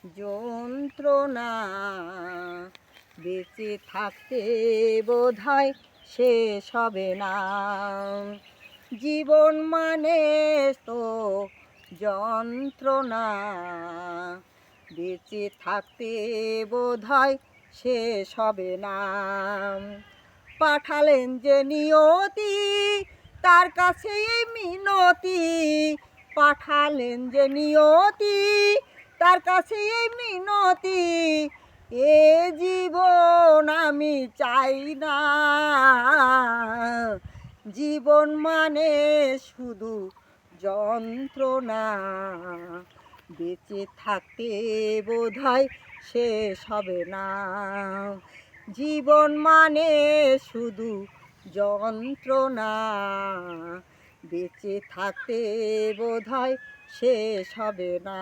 যন্ত্রণা, বেঁচে থাকতে বোধহয় শেষ হবে না। জীবন মানে তো যন্ত্রণা, বেঁচে থাকতে বোধহয় শেষ হবে না। পাঠালেন যে নিয়তি, তার কাছে এই মিনতি। পাঠালেন যে নিয়তি, তার কাছে এই মিনতি। এ জীবন আমি চাই না। জীবন মানে শুধু যন্ত্রণা, বেঁচে থাকতে বোধহয় শেষ হবে না। জীবন মানে শুধু যন্ত্রণা, বেঁচে থাকতে বোধহয় শেষ হবে না।